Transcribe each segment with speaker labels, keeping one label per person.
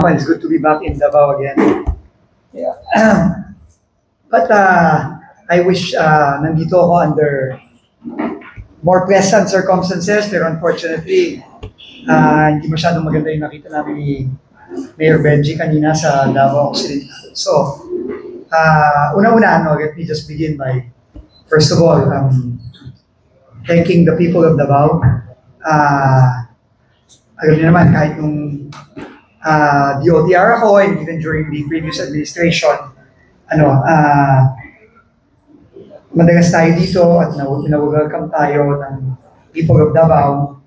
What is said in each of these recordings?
Speaker 1: It's good to be back in Davao again. Yeah. But I wish nandito ako under more pleasant circumstances, pero unfortunately, hindi masyadong maganda yung nakita namin ni Mayor Benji kanina sa Davao Occidental. So, una-una, let me just begin by, first of all, thanking the people of Davao. Alam niyo naman, kahit nung DOTR ako, and even during the previous administration, madalas tayo dito at na-welcome tayo ng people of Davao.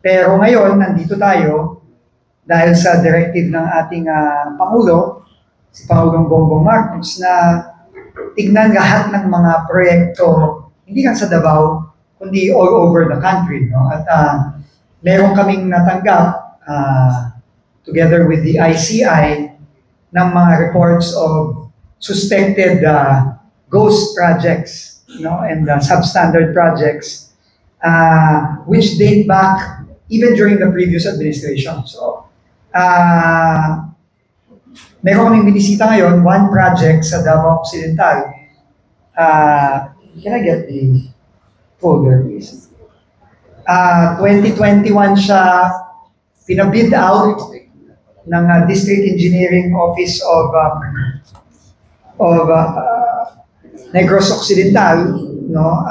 Speaker 1: Pero ngayon, nandito tayo dahil sa directive ng ating Pangulo, si Pangulong Bongbong Marcos, na tignan lahat ng mga proyekto, hindi lang sa Davao, kundi all over the country. No? At meron kaming natanggap, together with the ICI, ng mga reports of suspected ghost projects, and substandard projects, which date back even during the previous administration. So, meron kaming binisita ngayon, one project sa Davao Occidental. Can I get the folder, please? 2021 siya, pinabid out ng District Engineering Office of Negros Occidental, no?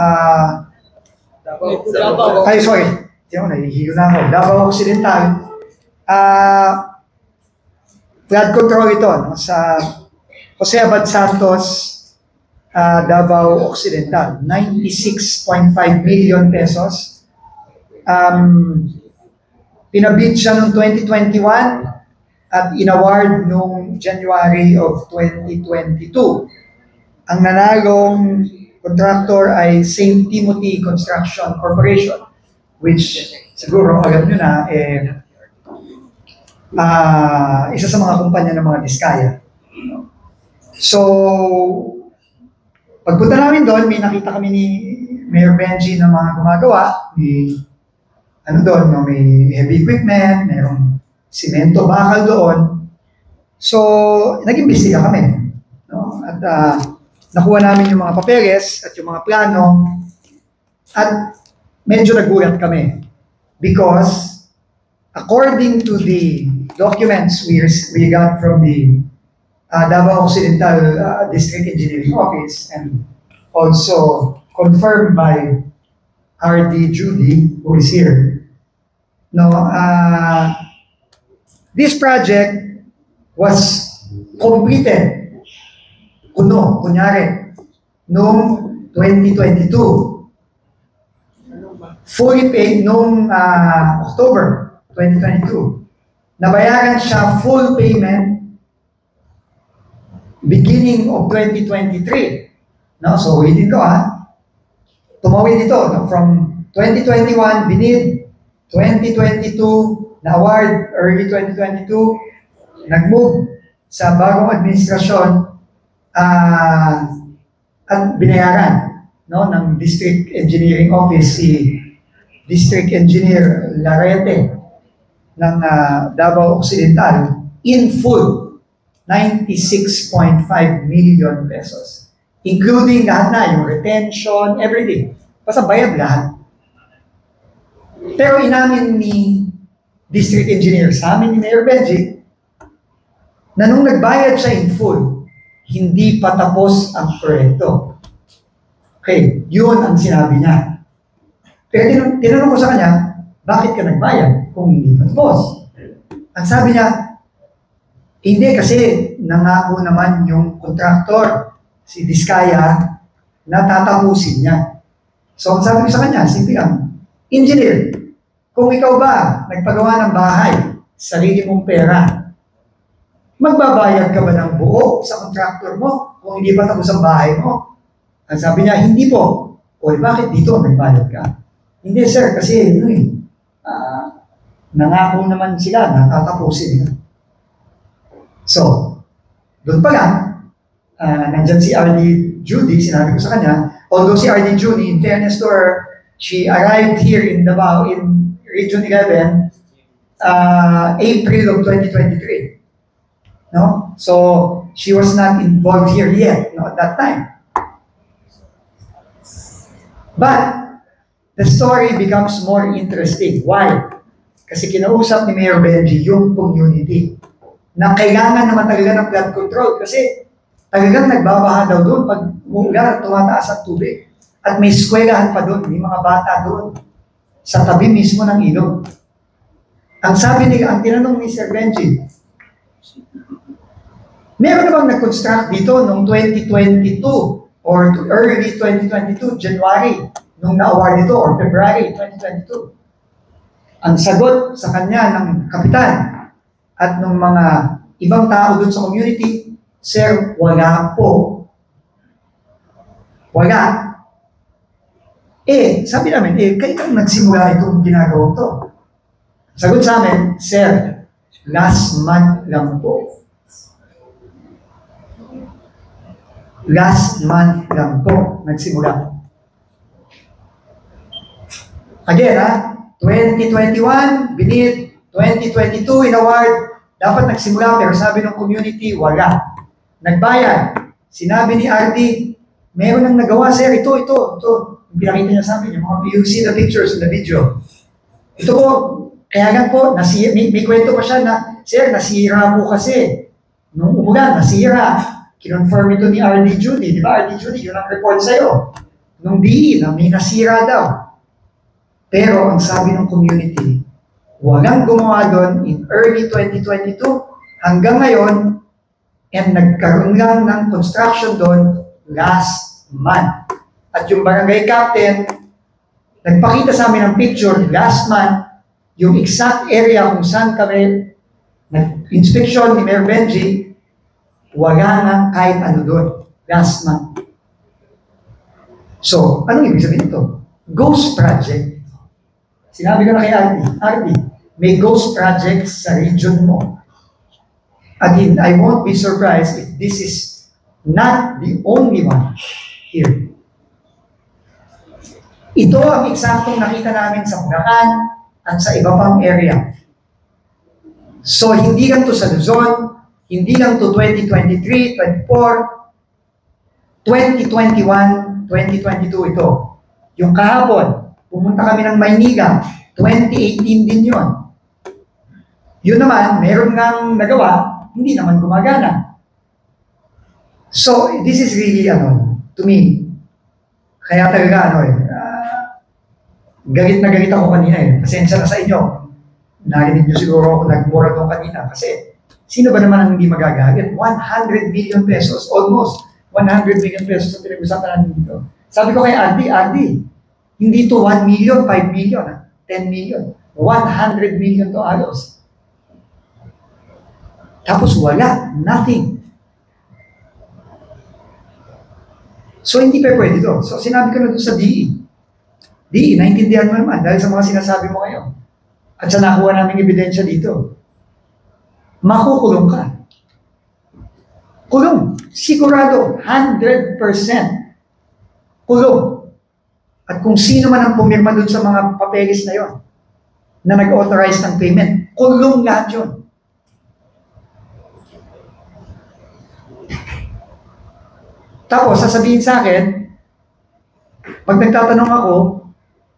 Speaker 1: Nahihilo na ako. Davao Occidental. Flood control ito, no? Sa Jose Abad Santos, Davao Occidental. 96.5 million pesos. Pinabid siya noong 2021 at inaward noong January of 2022. Ang nanalong contractor ay St. Timothy Construction Corporation, which siguro alam nyo na, isa sa mga kumpanya ng mga Diskaya. So, pagpunta namin doon, may nakita kami ni Mayor Benji ng mga gumagawa, may heavy equipment, mayroong simento, bakal doon. So, nag-imbestiga kami. No? At nakuha namin yung mga papeles at yung mga plano. At medyo nagulat kami. Because, according to the documents we got from the Davao Occidental District Engineering Office, and also confirmed by RD Judy, who is here, this project was completed, kunyari, noong 2022. Fully paid noong October 2022. Nabayaran siya full payment beginning of 2023. No? So, ulitin ko tumawid ito. No? From 2021, binid, 2022, na-award early 2022, nag-move sa bagong administrasyon at binayaran, no, ng District Engineering Office, si District Engineer Larete ng Davao Occidental in full, 96.5 million pesos. Including lahat na, yung retention, everything. Basta bayad lahat. Pero inamin ni District Engineer sa amin ni Mayor Benji na nung nagbayad siya in full, hindi pa tapos ang proyekto. Okay, yun ang sinabi niya. Pero tinanong ko sa kanya, bakit ka nagbayad kung hindi pa tapos? Ang sabi niya, hindi kasi nangako naman yung kontraktor, si Diskaya, na tatapusin niya. So ang sabi ko sa kanya, simple lang, engineer, kung ikaw ba nagpagawa ng bahay, sarili mong pera, magbabayad ka ba ng buo sa kontraktor mo kung hindi pa tapos ang bahay mo? Ang sabi niya, hindi po. O bakit dito nagbayad ka? Hindi sir, kasi nangako naman sila na tatapusin nila. So, doon pa lang, nandyan si RD Judy, sinabi ko sa kanya, although si RD Judy, in fairness to her, she arrived here in Davao in Region 11 April of 2023. No? So, she was not involved here yet, no, at that time. But, the story becomes more interesting. Why? Kasi kinausap ni Mayor Benji yung community na kailangan naman talaga ng flood control kasi talagang nagbabaha daw doon pag umuulan at tumataas ang tubig. At may eskwelahan pa doon, may mga bata doon sa tabi mismo ng ilog. Ang tinanong ni Sir Benji, meron na bang nag-construct dito noong 2022 or early 2022, January, nung na-award ito, or February 2022? Ang sagot sa kanya ng kapitan at ng mga ibang tao doon sa community, Sir, wala po. Wala. Sabi namin, kailan nagsimula itong ginagawa to? Sagot sa amin, Sir, last month lang po. Last month lang po nagsimula. Again, 2021, binid, 2022, in-award, dapat nagsimula, pero sabi ng community, wala. Nagbayad. Sinabi ni RD, meron nang nagawa, Sir, ito. Pinakita niya sa amin, you see the pictures in the video. Ito po, kaya lang po, may kwento pa siya na, Sir, nasira po kasi. Nung umulan, nasira. Kinonfirm ito ni RD Judy. Di ba, RD Judy, yun ang report sa'yo. Nung DE, na may nasira daw. Pero ang sabi ng community, walang gumawa doon in early 2022 hanggang ngayon, and nagkaroon lang ng construction doon last month. At yung barangay captain, nagpakita sa amin ng picture last month, yung exact area kung saan kami nag-inspection ni Mayor Benji, wala nang kahit ano doon last month. So, anong ibig sabihin ito? Ghost project. Sinabi ko na kay RD, may ghost projects sa region mo. Again, I won't be surprised if this is not the only one here. Ito ang eksaktong nakita namin sa Bulacan at sa iba pang area. So, hindi lang to sa Luzon, hindi lang to 2023, 24, 2021, 2022 ito. Yung kahapon, pumunta kami ng Maynila, 2018 din yun. Yun naman, meron ngang nagawa, hindi naman gumagana. So, this is really, to me, kaya talaga, galit na galit ako kanina Pasensya na sa inyo. Narinig nyo siguro ako nagmura doon kanina. Kasi, sino ba naman ang hindi magagalit? 100 million pesos, almost 100 million pesos ang pinag-usapan natin dito. Sabi ko kay RD, hindi to 1 million, 5 million, 10 million. 100 million to halos. Tapos wala, nothing. So hindi pa pwede to. So sinabi ko na doon sa DE. DE, naintindihan mo naman dahil sa mga sinasabi mo ngayon. At sa nakuha naming ebidensya dito. Makukulong ka. Kulong. Sigurado, 100% kulong. At kung sino man ang pumirma dun sa mga papeles na yon na nag-authorize ng payment, kulong lahat yun. Tapos, sasabihin sa akin, pag nagtatanong ako,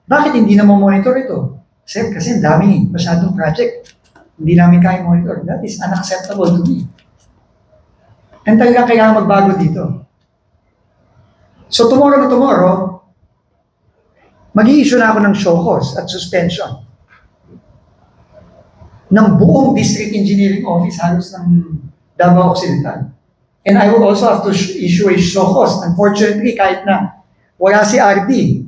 Speaker 1: bakit hindi na monitor ito? Sir, kasi ang dami masyadong project. Hindi namin kaya monitor. That is unacceptable to me. And talagang kailangan magbago dito. So, tomorrow, mag-i-issue na ako ng show cause at suspension ng buong District Engineering Office halos ng Davao Occidental. And I will also have to issue a show cause. Unfortunately, kahit na wala si RD,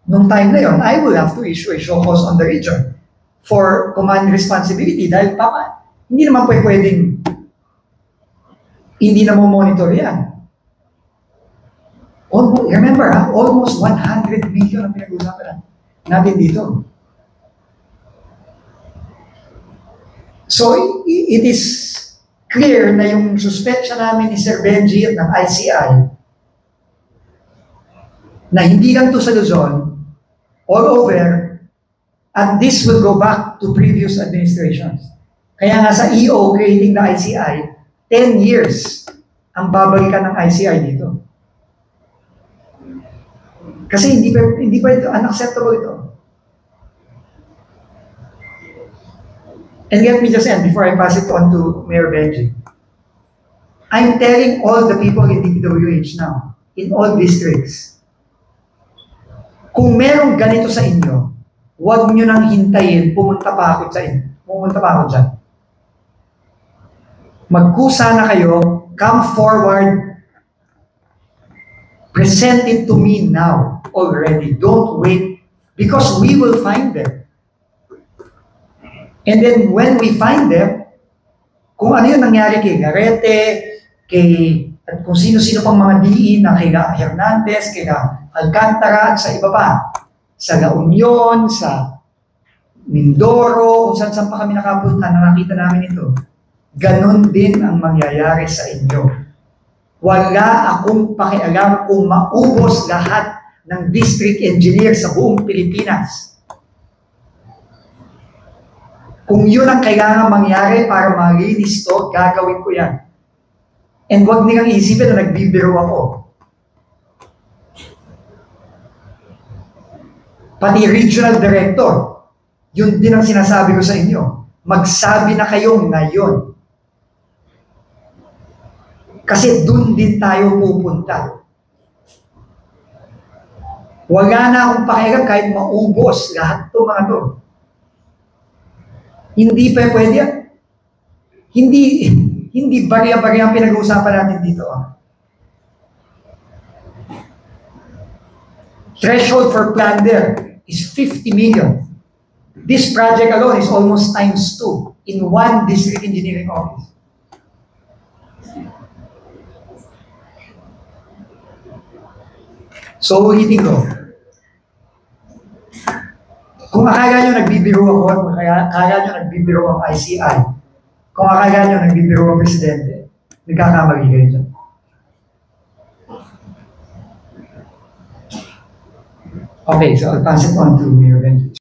Speaker 1: nung time na yon, I will have to issue a show cause on the region for command responsibility dahil hindi naman pwedeng hindi na mo monitor yan. Remember, almost 100 million ang pinag-usapan natin dito. So, it is clear na yung suspension namin ni Sir Benji at ng ICI na hindi lang to sa Luzon, all over, At this will go back to previous administrations. Kaya nga sa EO creating the ICI, 10 years ang babalikan ng ICI dito. Kasi hindi pa ito, unacceptable ito. And let me just end before I pass it on to Mayor Benji. I'm telling all the people in DPWH now, in all districts, kung merong ganito sa inyo, huwag nyo nang hintayin, pumunta pa ako dyan. Magkusa na kayo, come forward, present it to me now already. Don't wait, because we will find them. And then when we find them, kung ano yung nangyari kay Garrete, at kung sino-sino pang mga DE na kay Hernandez, kay Alcantara, at sa iba pa, sa La Union, sa Mindoro, kung saan pa kami nakapunta, nakita namin ito. Ganon din ang mangyayari sa inyo. Wala akong pakialam kung maubos lahat ng district engineer sa buong Pilipinas. Kung yun ang kailangan mangyari para malinis to, gagawin ko yan. And wag nilang isipin na nagbibiro ako. Pati regional director, yun din ang sinasabi ko sa inyo. Magsabi na kayo ngayon. Kasi dun din tayo pupunta. Wala na akong pakialam kahit maubos lahat to mga to. Hindi pa pwede yan. Hindi barya-barya ang pinag-uusapan natin dito. Threshold for plunder is 50 million. This project alone is almost times 2 in one district engineering office. So, ulitin ko. Kung akala nyo nagbibiro ako, kung akala nyo nagbibiro ang ICI, kung akala nyo nagbibiro ang presidente, nagkakamali kayo dyan. Okay, so I'll pass it on to Mayor Benji.